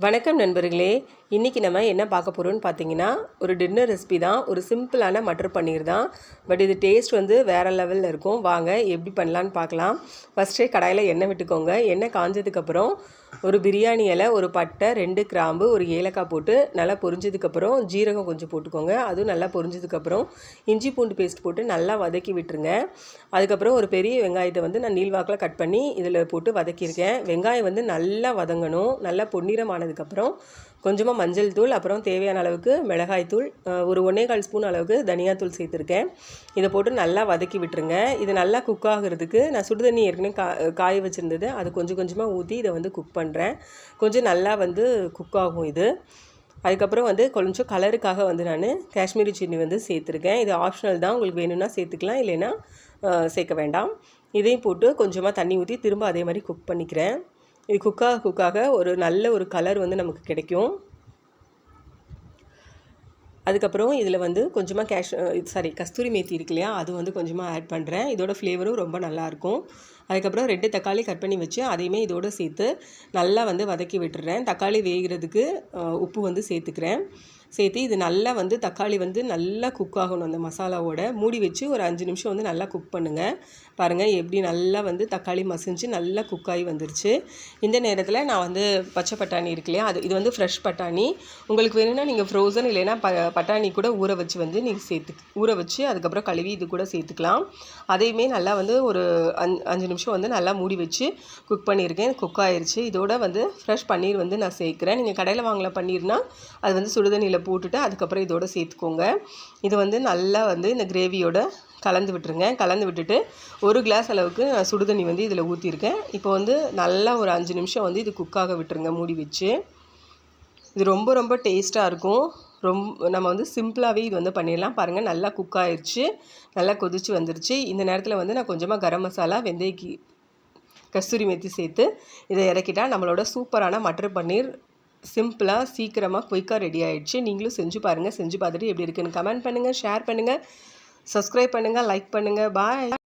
வணக்கம் நண்பர்களே, இன்றைக்கி நம்ம என்ன பார்க்க போகிறோம்னு பார்த்தீங்கன்னா, ஒரு டின்னர் ரெசிபி தான். ஒரு சிம்பிளான மட்டர் பன்னீர் தான். பட் இது டேஸ்ட் வேறு லெவலில் இருக்கும். வாங்க எப்படி பண்ணலான்னு பார்க்கலாம். ஃபஸ்ட்டே கடாயில் எண்ணெய் விட்டுக்கோங்க. எண்ணெய் காஞ்சதுக்கப்புறம் ஒரு பிரியாணி இலை, ஒரு பட்டை, 2 கிராம்பு, ஒரு ஏலக்காய் போட்டு நல்லா பொரிஞ்சதுக்கப்புறம் ஜீரகம் கொஞ்சம் போட்டுக்கோங்க. அதுவும் நல்லா பொரிஞ்சதுக்கப்புறம் இஞ்சி பூண்டு பேஸ்ட் போட்டு நல்லா வதக்கி விட்டுருங்க. அதுக்கப்புறம் ஒரு பெரிய வெங்காயத்தை நான் நீள்வாக்கில் கட் பண்ணி இதில் போட்டு வதக்கியிருக்கேன். வெங்காயம் நல்லா வதங்கணும். நல்லா பொன்னிறமானதுக்கப்புறம் கொஞ்சமாக மஞ்சள் தூள், அப்புறம் தேவையான அளவுக்கு மிளகாய் தூள், ஒரு 1.25 ஸ்பூன் அளவுக்கு தனியாத்தூள் சேர்த்துருக்கேன். இதை போட்டு நல்லா வதக்கி விட்டுருங்க. இது நல்லா குக் ஆகிறதுக்கு நான் சுடுதண்ணி ஏற்கனவே காய வச்சுருந்தது, அது கொஞ்சம் கொஞ்சமாக ஊற்றி இதை குக் பண்ணுறேன். கொஞ்சம் நல்லா குக் ஆகும் இது. அதுக்கப்புறம் கொஞ்சம் கலருக்காக நான் காஷ்மீரி சில்லி சேர்த்துருக்கேன். இது ஆப்ஷனல் தான், உங்களுக்கு வேணும்னா சேர்த்துக்கலாம், இல்லைன்னா சேர்க்க வேண்டாம். இதையும் போட்டு கொஞ்சமாக தண்ணி ஊற்றி திரும்ப அதே மாதிரி குக் பண்ணிக்கிறேன். இது குக்காக ஒரு நல்ல ஒரு கலர் நமக்கு கிடைக்கும். அதுக்கப்புறம் இதில் கொஞ்சமாக கஸ்தூரி மேத்தி இருக்கு இல்லையா, அது கொஞ்சமாக ஆட் பண்ணுறேன். இதோட ஃப்ளேவரும் ரொம்ப நல்லாயிருக்கும். அதுக்கப்புறம் 2 தக்காளி கட் பண்ணி வச்சு அதையுமே இதோடு சேர்த்து நல்லா வதக்கி விட்டுறேன். தக்காளி வேகிறதுக்கு உப்பு சேர்த்துக்கிறேன். சேர்த்து இது நல்லா தக்காளி நல்லா குக் ஆகணும். அந்த மசாலாவோட மூடி வச்சு ஒரு 5 நிமிஷம் நல்லா குக் பண்ணுங்கள். பாருங்கள் எப்படி நல்லா தக்காளி மசிஞ்சு நல்லா குக்காகி வந்துருச்சு. இந்த நேரத்தில் நான் பச்சை பட்டாணி இருக்கு இல்லையா, இது ஃப்ரெஷ் பட்டாணி. உங்களுக்கு வேணும்னா நீங்கள் ஃப்ரோசன் இல்லைன்னா பட்டாணி கூட ஊற வச்சு நீங்கள் ஊற வச்சு அதுக்கப்புறம் கழுவி இது கூட சேர்த்துக்கலாம். அதையுமே நல்லா ஒரு 5 நிமிஷம் நல்லா மூடி வச்சு குக் பண்ணியிருக்கேன். குக் ஆயிடுச்சு. இதோட ஃப்ரெஷ் பன்னீர் நான் சேர்க்குறேன். நீங்கள் கடையில் வாங்கல பன்னீர்னால் அது சுடுதண்ணியில் போட்டுட்டு அதுக்கப்புறம் இதோடு சேர்த்துக்கோங்க. இது நல்லா இந்த கிரேவியோட கலந்து விட்டுருங்க. கலந்து விட்டுட்டு 1 கிளாஸ் அளவுக்கு நான் சுடுதண்ணி இதில் ஊற்றிருக்கேன். இப்போ நல்லா ஒரு 5 நிமிஷம் இது குக்காக விட்டுருங்க மூடி வச்சு. இது ரொம்ப ரொம்ப டேஸ்ட்டாக இருக்கும். நம்ம சிம்பிளாகவே இது பண்ணிடலாம். பாருங்கள் நல்லா குக் ஆயிடுச்சு, நல்லா கொதிச்சு வந்துருச்சு. இந்த நேரத்தில் நான் கொஞ்சமாக கரம் மசாலா, வெந்தயக்கி, கஸ்தூரி மேத்தி சேர்த்து இதை இறக்கிட்டா நம்மளோட சூப்பரான மட்டர் பன்னீர் சிம்பிளாக சீக்கிரமாக குயிக்காக ரெடி ஆகிடுச்சு. நீங்களும் செஞ்சு பாருங்கள். செஞ்சு பார்த்துட்டு எப்படி இருக்குன்னு கமெண்ட் பண்ணுங்கள், ஷேர் பண்ணுங்கள், சப்ஸ்கிரைப் பண்ணுங்கள், லைக் பண்ணுங்கள். பாய்.